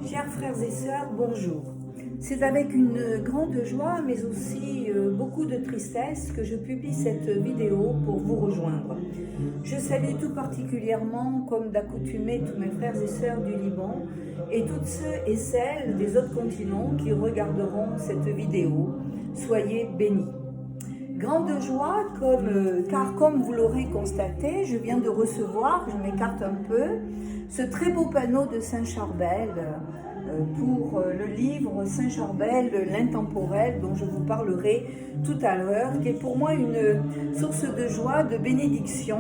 Chers frères et sœurs, bonjour. C'est avec une grande joie, mais aussi beaucoup de tristesse que je publie cette vidéo pour vous rejoindre. Je salue tout particulièrement, comme d'accoutumée, tous mes frères et sœurs du Liban et toutes ceux et celles des autres continents qui regarderont cette vidéo. Soyez bénis. Grande joie, car comme vous l'aurez constaté, je viens de recevoir, je m'écarte un peu, ce très beau panneau de Saint-Charbel pour le livre Saint-Charbel, l'intemporel, dont je vous parlerai tout à l'heure, qui est pour moi une source de joie, de bénédiction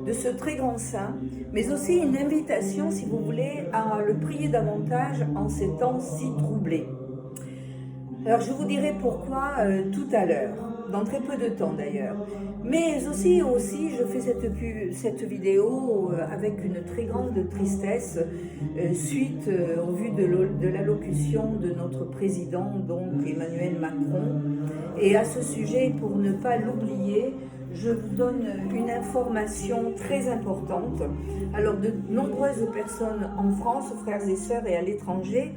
de ce très grand saint, mais aussi une invitation, si vous voulez, à le prier davantage en ces temps si troublés. Alors je vous dirai pourquoi tout à l'heure, dans très peu de temps d'ailleurs. Mais aussi je fais cette vidéo avec une très grande tristesse suite au vu de l'allocution de notre président, donc Emmanuel Macron. Et à ce sujet, pour ne pas l'oublier, je vous donne une information très importante. Alors de nombreuses personnes en France, frères et sœurs et à l'étranger,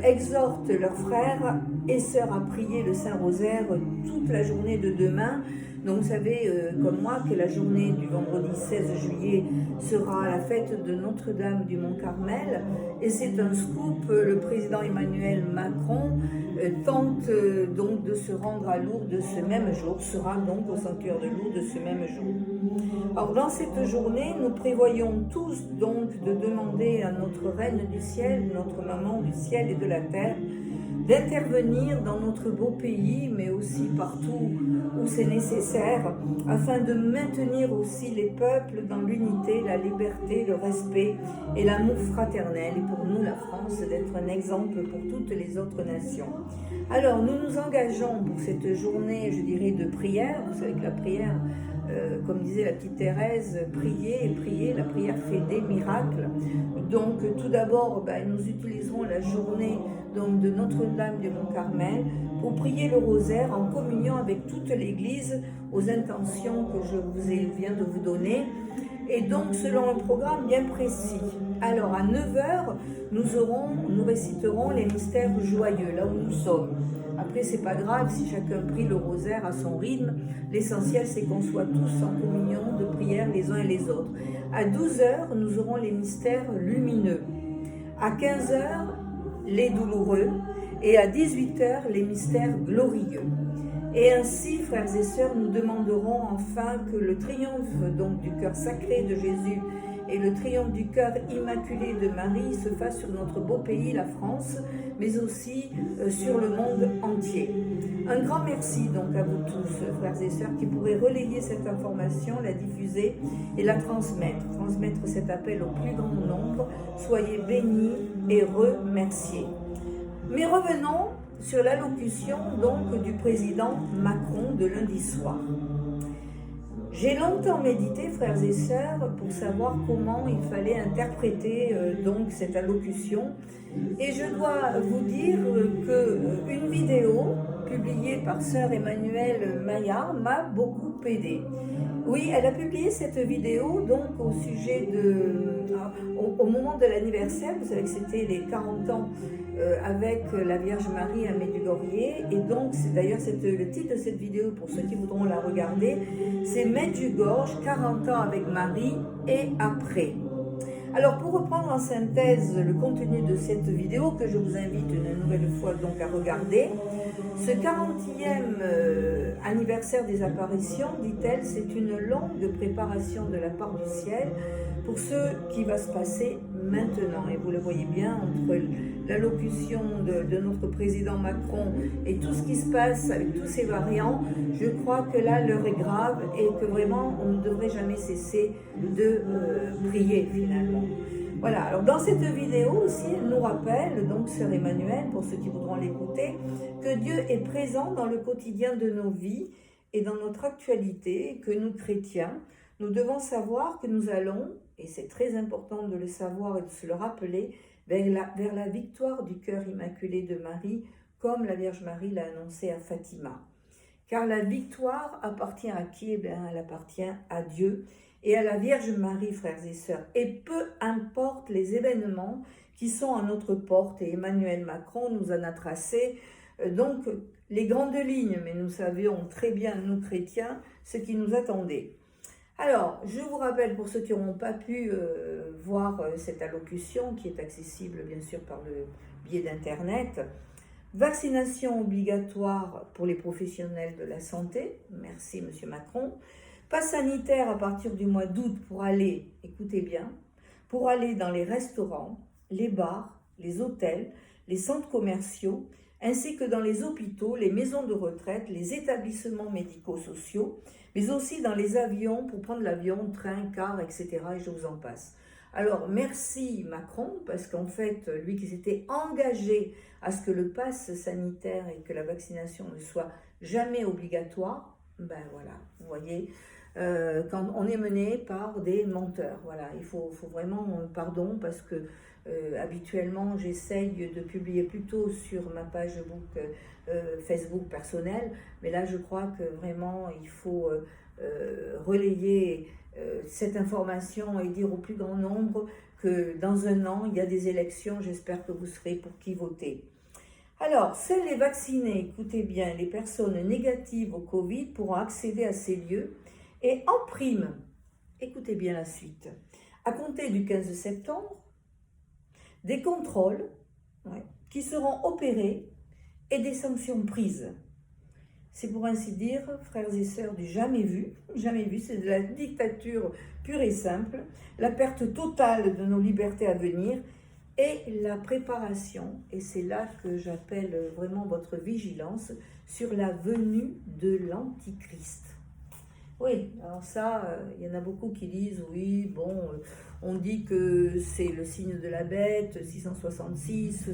exhortent leurs frères et sœurs à prier le Saint-Rosaire toute la journée de demain. Donc vous savez, comme moi, que la journée du vendredi 16 juillet sera la fête de Notre-Dame du Mont-Carmel. Et c'est un scoop, le président Emmanuel Macron tente donc de se rendre à Lourdes ce même jour, sera donc au sanctuaire de Lourdes ce même jour. Alors dans cette journée, nous prévoyons tous donc de demander à notre Reine du Ciel, notre Maman du Ciel et de la Terre, d'intervenir dans notre beau pays, mais aussi partout où c'est nécessaire, afin de maintenir aussi les peuples dans l'unité, la liberté, le respect et l'amour fraternel. Et pour nous, la France, d'être un exemple pour toutes les autres nations. Alors, nous nous engageons pour cette journée, je dirais, de prière. Vous savez que la prière, comme disait la petite Thérèse, prier et prier, la prière fait des miracles. Donc tout d'abord, nous utiliserons la journée donc, de Notre-Dame du Mont-Carmel pour prier le rosaire en communion avec toute l'Église aux intentions que viens de vous donner. Et donc selon un programme bien précis. Alors à 9h, nous réciterons les mystères joyeux, là où nous sommes. Après, c'est pas grave si chacun prie le rosaire à son rythme. L'essentiel, c'est qu'on soit tous en communion de prière les uns et les autres. À 12h, nous aurons les mystères lumineux. À 15h, les douloureux. Et à 18h, les mystères glorieux. Et ainsi, frères et sœurs, nous demanderons enfin que le triomphe donc, du cœur sacré de Jésus et le triomphe du cœur immaculé de Marie se fasse sur notre beau pays, la France, mais aussi sur le monde entier. Un grand merci donc à vous tous, frères et sœurs, qui pourraient relayer cette information, la diffuser et la transmettre cet appel au plus grand nombre. Soyez bénis et remerciés. Mais revenons sur l'allocution donc du président Macron de lundi soir. J'ai longtemps médité, frères et sœurs, pour savoir comment il fallait interpréter donc cette allocution. Et je dois vous dire qu'une vidéo publiée par sœur Emmanuelle Maillard m'a beaucoup aidée. Oui, elle a publié cette vidéo donc au sujet au moment de l'anniversaire, vous savez que c'était les 40 ans avec la Vierge Marie à Medjugorje, et donc c'est d'ailleurs le titre de cette vidéo, pour ceux qui voudront la regarder, c'est Medjugorje, 40 ans avec Marie et après. Alors pour reprendre en synthèse le contenu de cette vidéo que je vous invite une nouvelle fois donc à regarder, ce 40e anniversaire des apparitions, dit-elle, c'est une longue préparation de la part du ciel pour ce qui va se passer maintenant. Et vous le voyez bien, entre l'allocution de notre président Macron et tout ce qui se passe avec tous ces variants, je crois que là l'heure est grave et que vraiment on ne devrait jamais cesser de prier finalement. Voilà, alors dans cette vidéo aussi, elle nous rappelle, donc sœur Emmanuelle, pour ceux qui voudront l'écouter, que Dieu est présent dans le quotidien de nos vies et dans notre actualité, que nous chrétiens, Nous devons savoir que nous allons, et c'est très important de le savoir et de se le rappeler, vers la victoire du cœur immaculé de Marie, comme la Vierge Marie l'a annoncé à Fatima. Car la victoire appartient à qui? Eh bien, elle appartient à Dieu et à la Vierge Marie, frères et sœurs. Et peu importe les événements qui sont à notre porte, et Emmanuel Macron nous en a tracé donc les grandes lignes, mais nous savions très bien, nous chrétiens, ce qui nous attendait. Alors, je vous rappelle, pour ceux qui n'auront pas pu voir cette allocution, qui est accessible bien sûr par le biais d'Internet, vaccination obligatoire pour les professionnels de la santé, merci Monsieur Macron, passe sanitaire à partir du mois d'août pour aller, écoutez bien, pour aller dans les restaurants, les bars, les hôtels, les centres commerciaux, ainsi que dans les hôpitaux, les maisons de retraite, les établissements médico-sociaux, mais aussi dans les avions, pour prendre l'avion, train, car, etc. Et je vous en passe. Alors, merci Macron, parce qu'en fait, lui qui s'était engagé à ce que le pass sanitaire et que la vaccination ne soit jamais obligatoire, ben voilà, vous voyez, quand on est mené par des menteurs, voilà, il faut vraiment pardon, parce que habituellement, j'essaye de publier plutôt sur ma page Facebook personnelle, mais là, je crois que vraiment, il faut relayer cette information et dire au plus grand nombre que dans un an, il y a des élections. J'espère que vous serez pour qui voter. Alors, seuls les vaccinés, écoutez bien, les personnes négatives au Covid pourront accéder à ces lieux et en prime, écoutez bien la suite, à compter du 15 septembre, des contrôles qui seront opérés et des sanctions prises. C'est pour ainsi dire, frères et sœurs, du jamais vu, c'est de la dictature pure et simple, la perte totale de nos libertés à venir et la préparation, et c'est là que j'appelle vraiment votre vigilance, sur la venue de l'Antichrist. Oui, alors ça, il y en a beaucoup qui disent, oui, bon, on dit que c'est le signe de la bête, 666,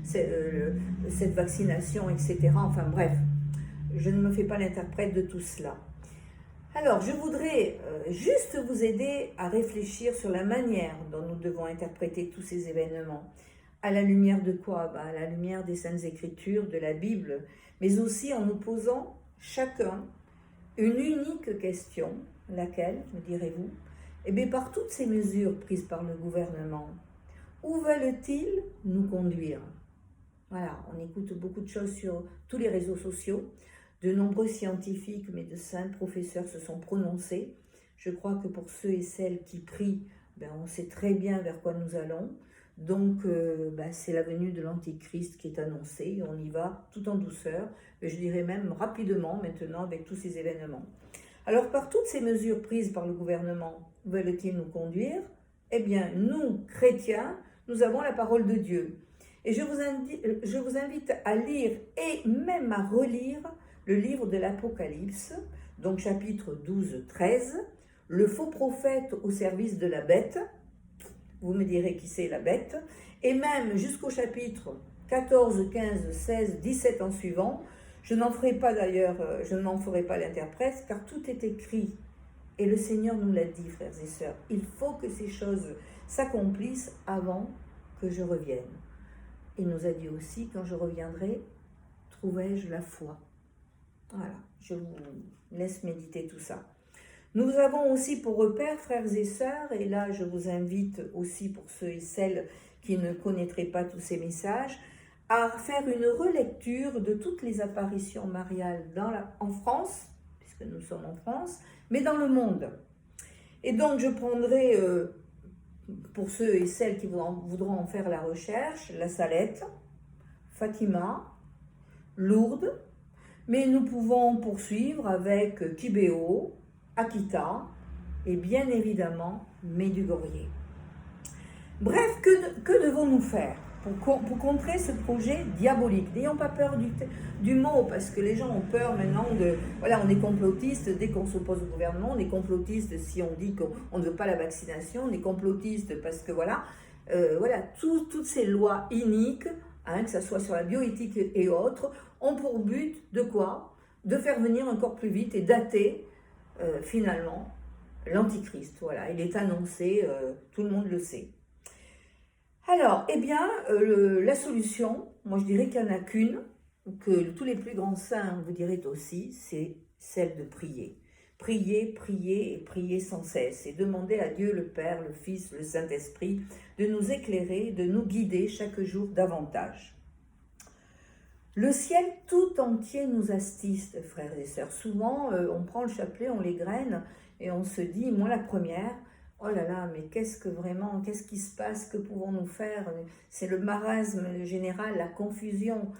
cette vaccination, etc. Enfin bref, je ne me fais pas l'interprète de tout cela. Alors, je voudrais juste vous aider à réfléchir sur la manière dont nous devons interpréter tous ces événements. À la lumière de quoi? À la lumière des Saintes Écritures, de la Bible, mais aussi en nous posant chacun une unique question, laquelle, me direz-vous? Eh bien, par toutes ces mesures prises par le gouvernement, où veulent-ils nous conduire? Voilà, on écoute beaucoup de choses sur tous les réseaux sociaux. De nombreux scientifiques, médecins, professeurs se sont prononcés. Je crois que pour ceux et celles qui prient, on sait très bien vers quoi nous allons. Donc, c'est la venue de l'Antichrist qui est annoncée. On y va tout en douceur, je dirais même rapidement maintenant avec tous ces événements. Alors, par toutes ces mesures prises par le gouvernement, veulent-ils nous conduire? Eh bien, nous, chrétiens, nous avons la parole de Dieu. Et je vous invite à lire et même à relire le livre de l'Apocalypse, donc chapitre 12-13, le faux prophète au service de la bête. Vous me direz qui c'est la bête, et même jusqu'au chapitre 14, 15, 16, 17 en suivant. Je n'en ferai pas d'ailleurs, je n'en ferai pas l'interprète, car tout est écrit. Et le Seigneur nous l'a dit, frères et sœurs, il faut que ces choses s'accomplissent avant que je revienne. Il nous a dit aussi, quand je reviendrai, trouverai-je la foi? Voilà, je vous laisse méditer tout ça. Nous avons aussi pour repère, frères et sœurs, et là je vous invite aussi pour ceux et celles qui ne connaîtraient pas tous ces messages, à faire une relecture de toutes les apparitions mariales en France, puisque nous sommes en France, mais dans le monde. Et donc je prendrai, pour ceux et celles qui voudront en faire la recherche, la Salette, Fatima, Lourdes, mais nous pouvons poursuivre avec Kibéo, Akita et bien évidemment Medjugorje. Bref, que devons-nous faire pour contrer ce projet diabolique? N'ayons pas peur du mot, parce que les gens ont peur maintenant voilà, on est complotiste dès qu'on s'oppose au gouvernement, on est complotiste si on dit qu'on ne veut pas la vaccination, on est complotiste parce que voilà, toutes ces lois iniques, que ce soit sur la bioéthique et autres, ont pour but de quoi? De faire venir encore plus vite et dater finalement l'Antichrist. Voilà, il est annoncé, tout le monde le sait. Alors, eh bien, la solution, moi je dirais qu'il n'y en a qu'une, que tous les plus grands saints vous diraient aussi, c'est celle de prier. Prier, prier et prier sans cesse et demander à Dieu le Père, le Fils, le Saint-Esprit de nous éclairer, de nous guider chaque jour davantage. Le ciel tout entier nous assiste, frères et sœurs. Souvent, on prend le chapelet, on l'égrène et on se dit, moi la première, oh là là, mais qu'est-ce qui se passe, que pouvons-nous faire? C'est le marasme général, la confusion.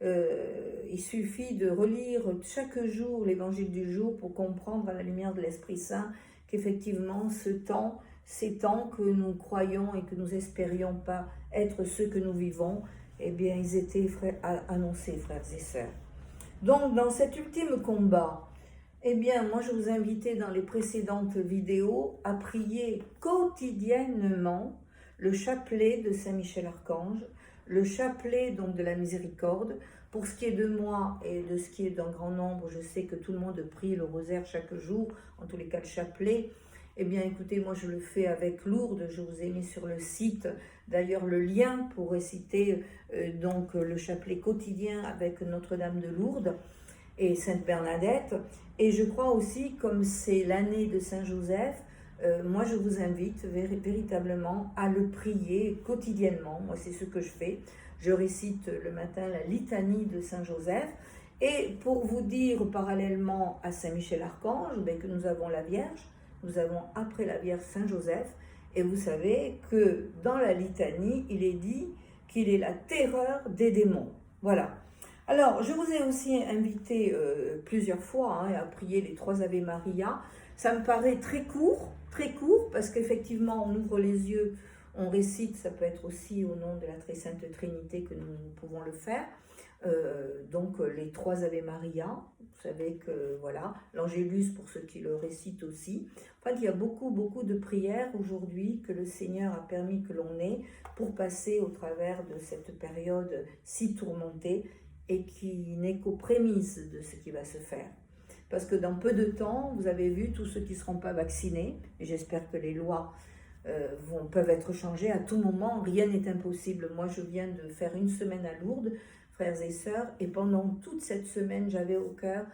Il suffit de relire chaque jour l'évangile du jour pour comprendre à la lumière de l'Esprit Saint qu'effectivement ces temps que nous croyons et que nous espérions pas être ceux que nous vivons, eh bien ils étaient annoncés, frères et sœurs. Donc dans cet ultime combat, eh bien moi je vous invitais dans les précédentes vidéos à prier quotidiennement le chapelet de Saint-Michel-Archange, le chapelet donc de la miséricorde. Pour ce qui est de moi et de ce qui est d'un grand nombre, je sais que tout le monde prie le rosaire chaque jour, en tous les cas le chapelet. Eh bien écoutez, moi je le fais avec Lourdes, je vous ai mis sur le site d'ailleurs le lien pour réciter donc le chapelet quotidien avec Notre-Dame de Lourdes et Sainte Bernadette. Et je crois aussi, comme c'est l'année de Saint-Joseph, moi je vous invite véritablement à le prier quotidiennement. Moi c'est ce que je fais. Je récite le matin la litanie de Saint-Joseph. Et pour vous dire parallèlement à Saint-Michel-Archange, que nous avons la Vierge, nous avons après la Vierge Saint-Joseph. Et vous savez que dans la litanie, il est dit qu'il est la terreur des démons. Voilà. Alors, je vous ai aussi invité plusieurs fois à prier les 3 Ave Maria. Ça me paraît très court, parce qu'effectivement, on ouvre les yeux, on récite, ça peut être aussi au nom de la Très Sainte Trinité que nous pouvons le faire. Donc, les 3 Ave Maria, vous savez que, voilà, l'Angélus pour ceux qui le récitent aussi. Enfin, il y a beaucoup de prières aujourd'hui que le Seigneur a permis que l'on ait pour passer au travers de cette période si tourmentée et qui n'est qu'aux prémices de ce qui va se faire. Parce que dans peu de temps, vous avez vu, tous ceux qui ne seront pas vaccinés, et j'espère que les lois peuvent être changées à tout moment, rien n'est impossible. Moi, je viens de faire une semaine à Lourdes, frères et sœurs, et pendant toute cette semaine, j'avais au cœur,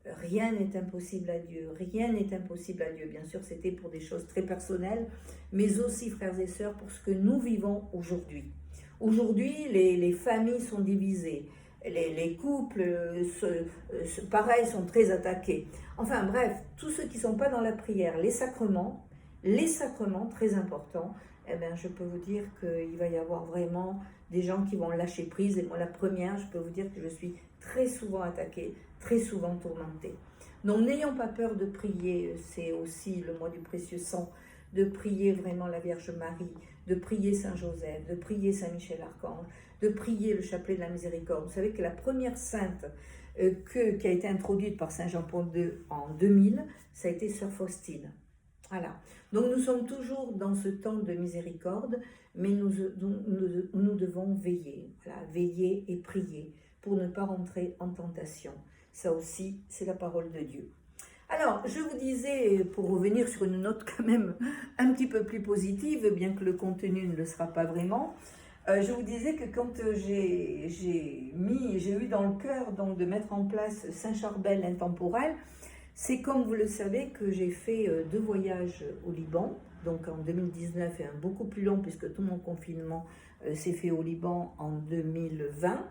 rien n'est impossible à Dieu, rien n'est impossible à Dieu. Bien sûr, c'était pour des choses très personnelles, mais aussi, frères et sœurs, pour ce que nous vivons aujourd'hui. Aujourd'hui, les familles sont divisées. Les couples, pareil, sont très attaqués. Enfin bref, tous ceux qui ne sont pas dans la prière, les sacrements, très importants, eh bien, je peux vous dire qu'il va y avoir vraiment des gens qui vont lâcher prise. Et moi, la première, je peux vous dire que je suis très souvent attaquée, très souvent tourmentée. Donc, n'ayons pas peur de prier, c'est aussi le mois du précieux sang, de prier vraiment la Vierge Marie, de prier Saint Joseph, de prier Saint Michel-Archange, de prier le chapelet de la miséricorde. Vous savez que la première sainte qui a été introduite par Saint Jean-Paul II en 2000, ça a été Sœur Faustine. Voilà. Donc nous sommes toujours dans ce temps de miséricorde, mais nous devons veiller, voilà, veiller et prier pour ne pas rentrer en tentation. Ça aussi, c'est la parole de Dieu. Alors, je vous disais, pour revenir sur une note quand même un petit peu plus positive, bien que le contenu ne le sera pas vraiment, je vous disais que quand j'ai eu dans le cœur donc, de mettre en place Saint-Charbel intemporel, c'est comme vous le savez que j'ai fait 2 voyages au Liban, donc en 2019 et un beaucoup plus long puisque tout mon confinement s'est fait au Liban en 2020.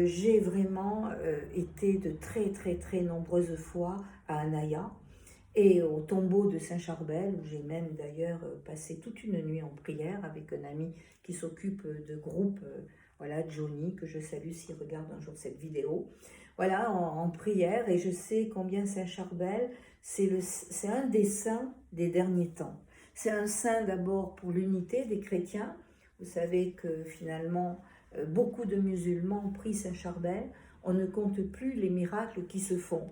J'ai vraiment été de très nombreuses fois à Anaya et au tombeau de Saint-Charbel, où j'ai même d'ailleurs passé toute une nuit en prière avec un ami qui s'occupe de groupe, voilà, Johnny, que je salue s'il regarde un jour cette vidéo. Voilà, en prière, et je sais combien Saint-Charbel, c'est un des saints des derniers temps. C'est un saint d'abord pour l'unité des chrétiens. Vous savez que finalement, beaucoup de musulmans prient Saint-Charbel. On ne compte plus les miracles qui se font.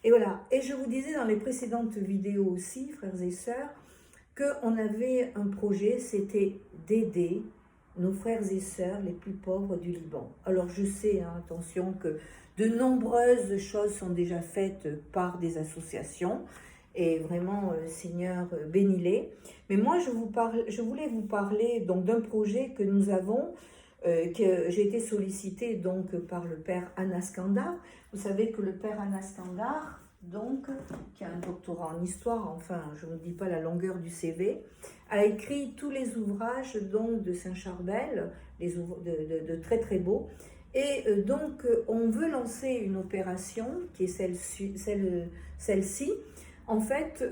Et voilà, et je vous disais dans les précédentes vidéos aussi, frères et sœurs, qu'on avait un projet, c'était d'aider nos frères et sœurs les plus pauvres du Liban. Alors je sais, attention, que de nombreuses choses sont déjà faites par des associations, et vraiment, Seigneur, bénis-les. Mais moi, je voulais vous parler donc d'un projet que nous avons, que j'ai été sollicitée donc par le père Anaskandar. Vous savez que le père Anaskandar, donc, qui a un doctorat en histoire, enfin, je ne dis pas la longueur du CV, a écrit tous les ouvrages donc de Saint-Charbel, de très très beaux. Et donc, on veut lancer une opération qui est celle-ci. En fait,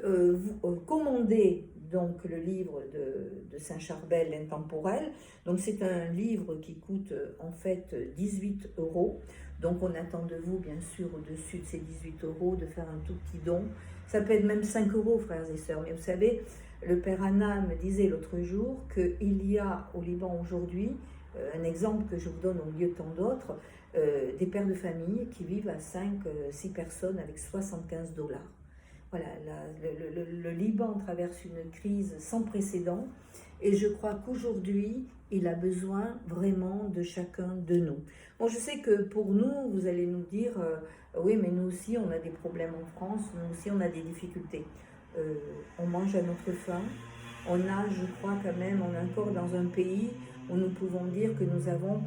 commander donc le livre de Saint-Charbel, l'intemporel. Donc, c'est un livre qui coûte en fait 18 euros. Donc, on attend de vous, bien sûr, au-dessus de ces 18 euros, de faire un tout petit don. Ça peut être même 5 euros, frères et sœurs. Mais vous savez, le père Anna me disait l'autre jour qu'il y a au Liban aujourd'hui, un exemple que je vous donne au milieu de tant d'autres, des pères de famille qui vivent à 5-6 personnes avec 75 $. Voilà, le Liban traverse une crise sans précédent et je crois qu'aujourd'hui, il a besoin vraiment de chacun de nous. Bon, je sais que pour nous, vous allez nous dire, oui, mais nous aussi, on a des problèmes en France, nous aussi, on a des difficultés. On mange à notre faim, on a, je crois quand même, on est encore dans un pays où nous pouvons dire que nous avons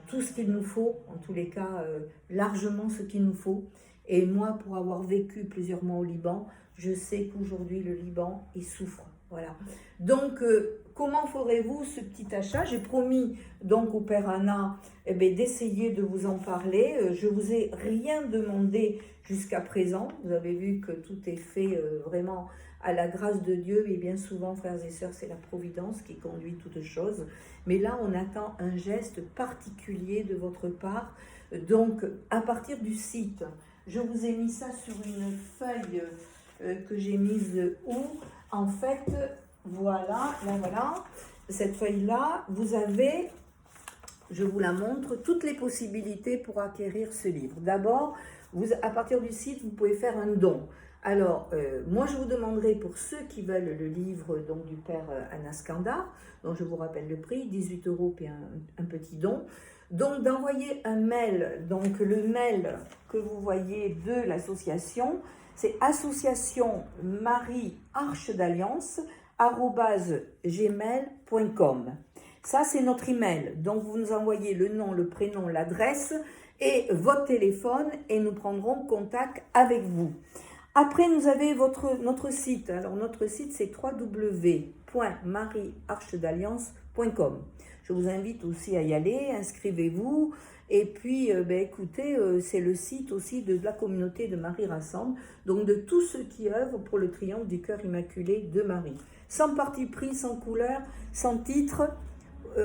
tout ce qu'il nous faut, en tous les cas, largement ce qu'il nous faut. Et moi, pour avoir vécu plusieurs mois au Liban, je sais qu'aujourd'hui, le Liban, il souffre. Voilà. Donc, comment ferez-vous ce petit achat? J'ai promis donc au Père Anna d'essayer de vous en parler. Je ne vous ai rien demandé jusqu'à présent. Vous avez vu que tout est fait vraiment à la grâce de Dieu. Et bien souvent, frères et sœurs, c'est la providence qui conduit toutes choses. Mais là, on attend un geste particulier de votre part. Donc, à partir du site, je vous ai mis ça sur une feuille que j'ai mise où, en fait, voilà, là, voilà, cette feuille-là, vous avez, je vous la montre, toutes les possibilités pour acquérir ce livre. D'abord, à partir du site, vous pouvez faire un don. Alors, moi, je vous demanderai pour ceux qui veulent le livre donc, du père Anaskandar, dont je vous rappelle le prix, 18 euros puis un petit don. Donc, d'envoyer un mail. Donc, le mail que vous voyez de l'association, c'est association Marie Arche d'Alliance @gmail.com. Ça, c'est notre email. Donc, vous nous envoyez le nom, le prénom, l'adresse et votre téléphone et nous prendrons contact avec vous. Après, nous avez notre site. Alors, notre site, c'est www.mariearchedalliance.com. Je vous invite aussi à y aller, inscrivez-vous. Et puis, écoutez, c'est le site aussi de la communauté de Marie Rassemble, donc de tous ceux qui œuvrent pour le triomphe du cœur immaculé de Marie. Sans parti pris, sans couleur, sans titre,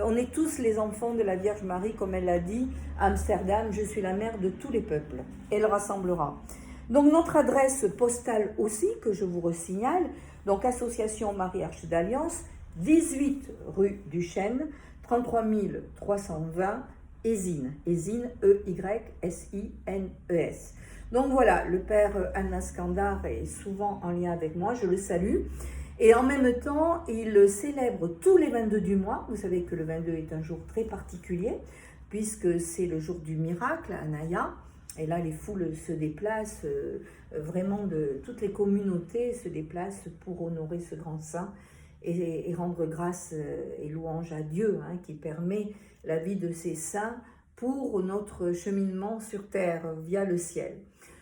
on est tous les enfants de la Vierge Marie, comme elle l'a dit à Amsterdam, je suis la mère de tous les peuples. Elle rassemblera. Donc notre adresse postale aussi, que je vous resignale, donc Association Marie Arche d'Alliance, 18 rue du Chêne, 33 320 Ésine, E-Y-S-I-N-E-S. Donc voilà, le père Anaskandar est souvent en lien avec moi, je le salue. Et en même temps, il célèbre tous les 22 du mois. Vous savez que le 22 est un jour très particulier, puisque c'est le jour du miracle à Naya. Et là, les foules se déplacent, vraiment de toutes les communautés se déplacent pour honorer ce grand saint et rendre grâce et louange à Dieu, hein, qui permet la vie de ces saints pour notre cheminement sur terre via le ciel.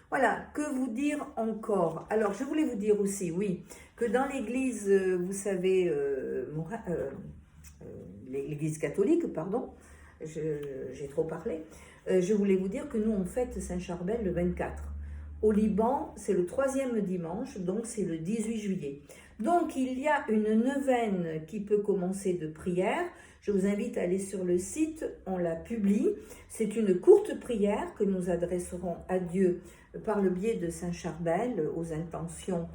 Voilà, que vous dire encore? Alors, je voulais vous dire aussi, oui, que dans l'église, vous savez, l'église catholique, pardon, j'ai trop parlé, je voulais vous dire que nous, on fête Saint-Charbel le 24. Au Liban, c'est le 3e dimanche, donc c'est le 18 juillet. Donc, il y a une neuvaine qui peut commencer de prière. Je vous invite à aller sur le site, on la publie. C'est une courte prière que nous adresserons à Dieu par le biais de Saint-Charbel aux intentions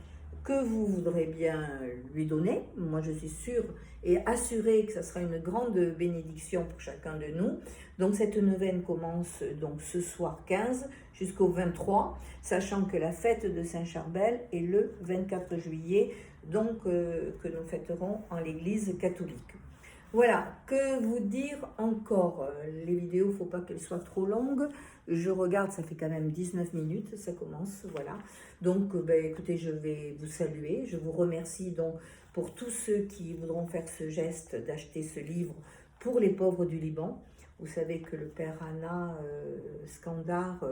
que vous voudrez bien lui donner. Moi, je suis sûre et assurée que ce sera une grande bénédiction pour chacun de nous. Donc, cette neuvaine commence donc ce soir 15 jusqu'au 23, sachant que la fête de Saint-Charbel est le 24 juillet, donc que nous fêterons en l'église catholique. Voilà, que vous dire encore? Les vidéos, faut pas qu'elles soient trop longues. Je regarde, ça fait quand même 19 minutes, ça commence, voilà. Donc, écoutez, je vais vous saluer. Je vous remercie donc pour tous ceux qui voudront faire ce geste d'acheter ce livre pour les pauvres du Liban. Vous savez que le père Anna Skandar,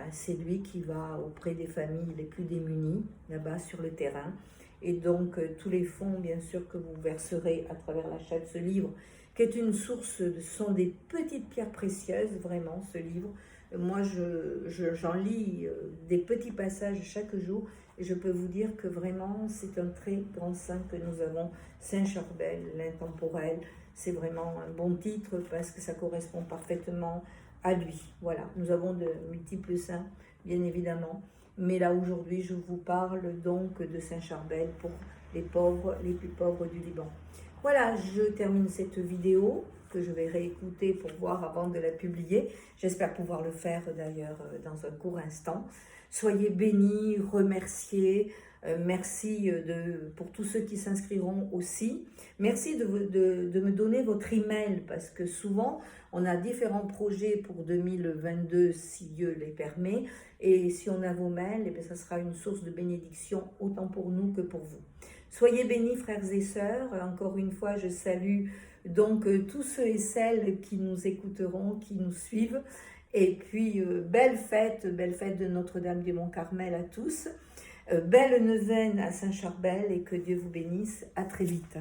c'est lui qui va auprès des familles les plus démunies, là-bas sur le terrain. Et donc, tous les fonds, bien sûr, que vous verserez à travers l'achat de ce livre, qui est une source, ce sont des petites pierres précieuses, vraiment, ce livre. Moi, j'en lis des petits passages chaque jour, et je peux vous dire que vraiment, c'est un très grand saint que nous avons, Saint Charbel, l'intemporel. C'est vraiment un bon titre parce que ça correspond parfaitement à lui. Voilà, nous avons de multiples saints, bien évidemment. Mais là, aujourd'hui, je vous parle donc de Saint Charbel pour les pauvres, les plus pauvres du Liban. Voilà, je termine cette vidéo que je vais réécouter pour voir avant de la publier. J'espère pouvoir le faire d'ailleurs dans un court instant. Soyez bénis, remerciés. Merci pour tous ceux qui s'inscriront aussi. Merci de me donner votre email parce que souvent, on a différents projets pour 2022 si Dieu les permet. Et si on a vos mails, eh bien, ça sera une source de bénédiction autant pour nous que pour vous. Soyez bénis, frères et sœurs. Encore une fois, je salue donc tous ceux et celles qui nous écouteront, qui nous suivent. Et puis, belle fête de Notre-Dame du Mont-Carmel à tous. Belle neuvaine à Saint-Charbel et que Dieu vous bénisse. À très vite.